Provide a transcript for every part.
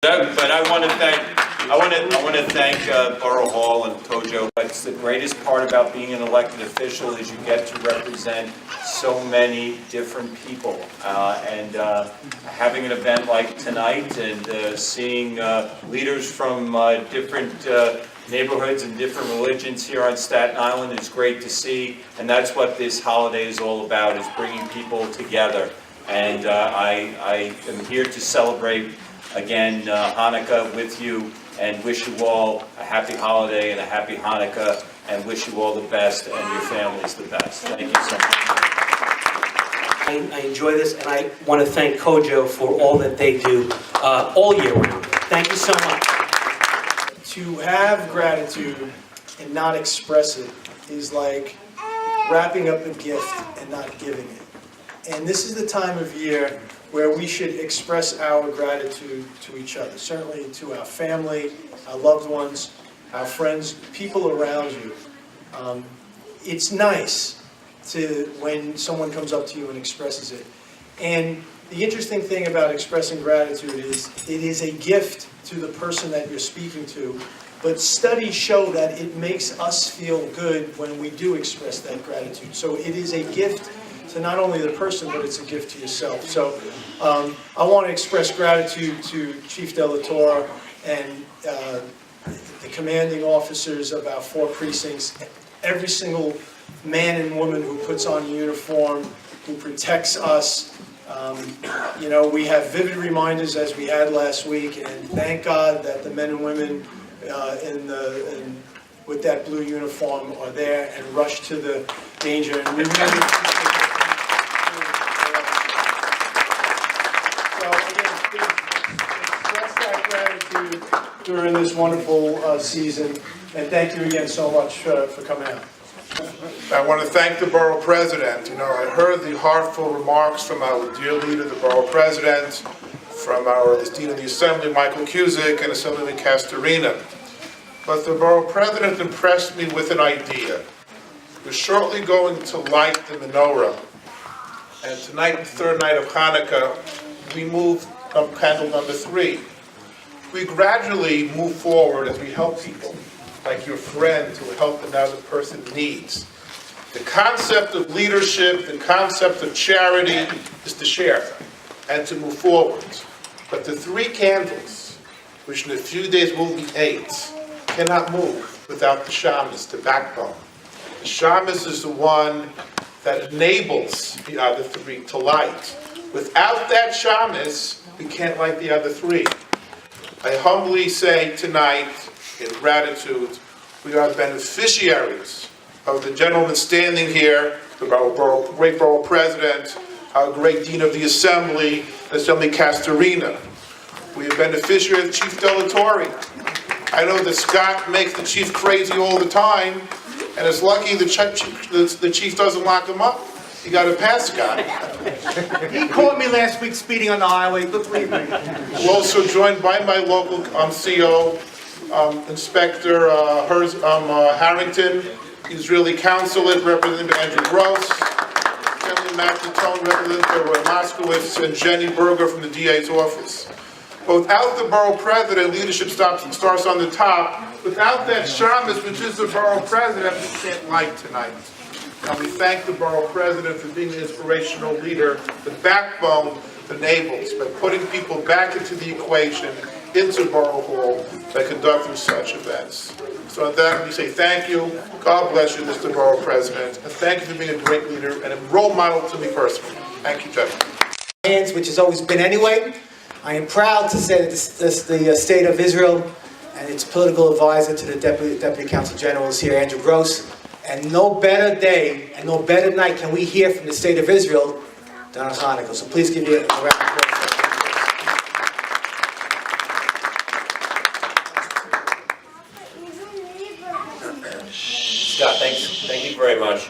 But I want to thank Borough Hall and Cojo. It's the greatest part about being an elected official is you get to represent so many different people. And having an event like tonight and seeing leaders from different neighborhoods and different religions here on Staten Island is great to see. And that's what this holiday is all about, is bringing people together. And I am here to celebrate again Hanukkah with you and wish you all a happy holiday and a happy Hanukkah and wish you all the best and your families the best. Thank you so much. I enjoy this, and I want to thank Cojo for all that they do all year round. Thank you so much. To have gratitude and not express it is like wrapping up a gift and not giving it. And this is the time of year where we should express our gratitude to each other, certainly to our family, our loved ones, our friends, people around you. It's nice when someone comes up to you and expresses it. And the interesting thing about expressing gratitude is it is a gift to the person that you're speaking to, but studies show that it makes us feel good when we do express that gratitude. So it is a gift to not only the person, but it's a gift to yourself. So I want to express gratitude to Chief De La Torre and the commanding officers of our 4 precincts, every single man and woman who puts on a uniform, who protects us. You know, we have vivid reminders as we had last week, and thank God that the men and women with that blue uniform are there and rush to the danger. And remember, during this wonderful season, and thank you again so much for coming out. I want to thank the Borough President. You know, I heard the heartful remarks from our dear leader, the Borough President, from the Dean of the Assembly, Michael Cusick, and Assemblyman Castorina. But the Borough President impressed me with an idea. We're shortly going to light the Menorah, and tonight, the third night of Hanukkah, we move candle number 3. We gradually move forward as we help people, like your friends who help another person needs. The concept of leadership, the concept of charity is to share and to move forward. But the 3 candles, which in a few days will be 8, cannot move without the shamus, the backbone. The shamus is the one that enables the other 3 to light. Without that shamus, we can't light the other 3. I humbly say tonight, in gratitude, we are beneficiaries of the gentleman standing here, the great Borough President, our great Dean of the Assembly, Assemblyman Castorina. We are beneficiaries of Chief De La Torre. I know that Scott makes the Chief crazy all the time, and it's lucky the Chief doesn't lock him up. You got to pass, Scott. He caught me last week speeding on the highway, believe me. We're also joined by my local CO, Inspector Harrington, Israeli Consulate, Representative Andrew Gross, Assemblyman Matthew Tone, Representative Moskowitz, and Jenny Berger from the DA's office. Without the Borough President, leadership starts on the top. Without that shamus, which is the Borough President, we can't light tonight. And we thank the Borough President for being an inspirational leader, the backbone, the enables, by putting people back into the equation, into Borough Hall, by conducting such events. So with that, we say thank you, God bless you, Mr. Borough President, and thank you for being a great leader and a role model to me personally. Thank you, gentlemen. Which has always been anyway. I am proud to say that the State of Israel and its political advisor to the Deputy Counsel General is here, Andrew Gross. And no better day and no better night can we hear from the State of Israel than on Hanukkah. So please give you a round of applause. Scott, thank you very much.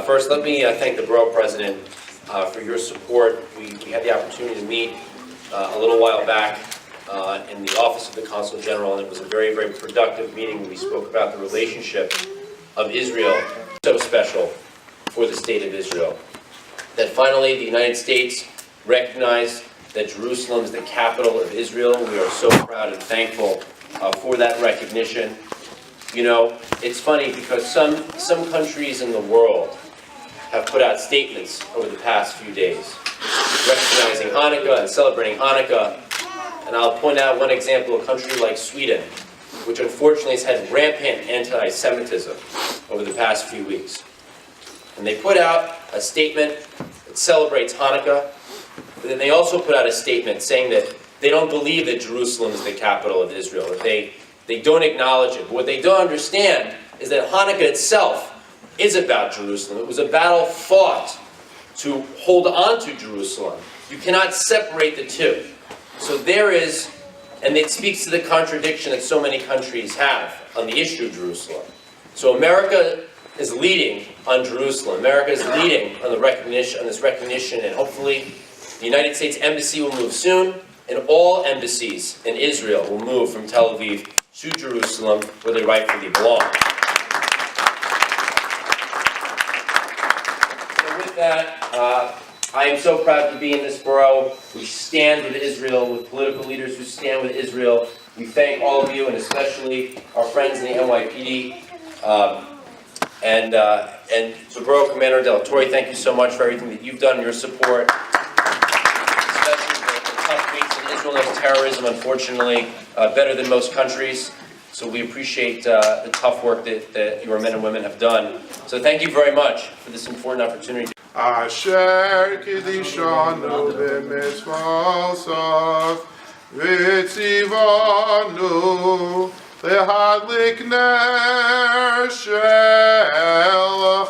First, let me thank the Borough President for your support. We had the opportunity to meet a little while back in the office of the Consul General, and it was a very, very productive meeting. We spoke about the relationship of Israel, so special for the State of Israel. That finally the United States recognized that Jerusalem is the capital of Israel. We are so proud and thankful for that recognition. You know, it's funny because some countries in the world have put out statements over the past few days recognizing Hanukkah and celebrating Hanukkah. And I'll point out one example, a country like Sweden, which unfortunately has had rampant anti-Semitism over the past few weeks. And they put out a statement that celebrates Hanukkah, but then they also put out a statement saying that they don't believe that Jerusalem is the capital of Israel, that they don't acknowledge it. But what they don't understand is that Hanukkah itself is about Jerusalem. It was a battle fought to hold on to Jerusalem. You cannot separate the two. So there is, and it speaks to the contradiction that so many countries have on the issue of Jerusalem. So America is leading on Jerusalem. America is leading on this recognition, and hopefully the United States Embassy will move soon, and all embassies in Israel will move from Tel Aviv to Jerusalem, where they rightfully belong. So with that, I am so proud to be in this borough. We stand with Israel, with political leaders who stand with Israel. We thank all of you, and especially our friends in the NYPD. And so Borough Commander Del Torre, thank you so much for everything that you've done and your support. Especially the tough weeks in Israel as terrorism, unfortunately, better than most countries. So we appreciate the tough work that your men and women have done. So thank you very much for this important opportunity. Asher kidishanu b'mitzvosav v'tzivanu להדליק נר של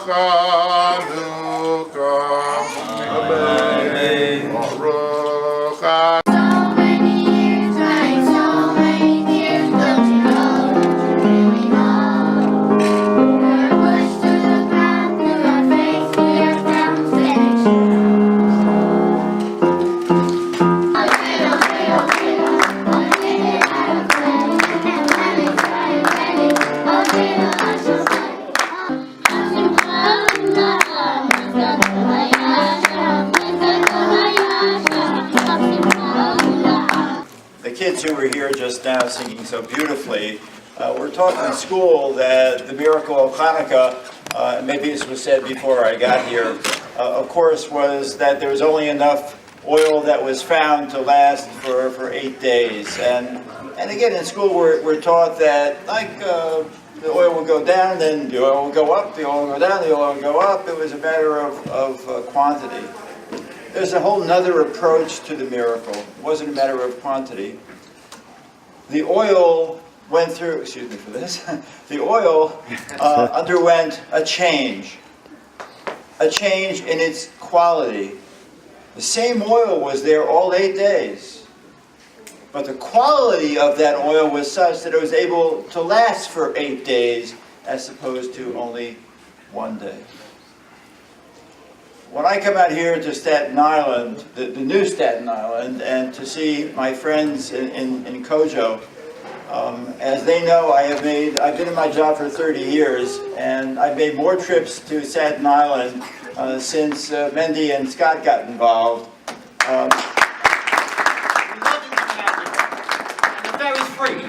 חנוכה. אמן. ברוך אתה. Who were here just now singing so beautifully. We're taught in school that the miracle of Hanukkah, maybe this was said before I got here, of course, was that there was only enough oil that was found to last for 8 days. And again, in school we're taught that like the oil will go down, then the oil will go up, the oil will go down, the oil will go up. It was a matter of quantity. There's a whole nother approach to the miracle. It wasn't a matter of quantity. The oil went through, excuse me for this, the oil underwent a change in its quality. The same oil was there all 8 days, but the quality of that oil was such that it was able to last for 8 days as opposed to only 1 day. When I come out here to Staten Island, the new Staten Island, and to see my friends in Cojo, as they know, I've been in my job for 30 years, and I've made more trips to Staten Island since Mendy and Scott got involved. We love you, and the ferry's free.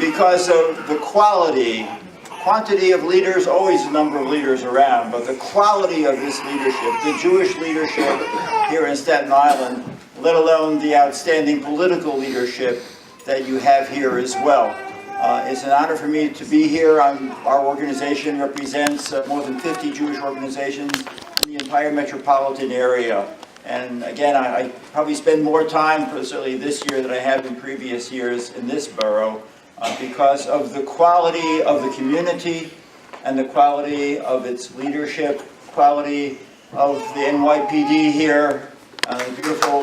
Because of the quantity of leaders, always a number of leaders around, but the quality of this leadership, the Jewish leadership here in Staten Island, let alone the outstanding political leadership that you have here as well. It's an honor for me to be here. Our organization represents more than 50 Jewish organizations in the entire metropolitan area. And again, I probably spend more time, certainly this year, than I have in previous years in this borough, because of the quality of the community and the quality of its leadership, quality of the NYPD here, beautiful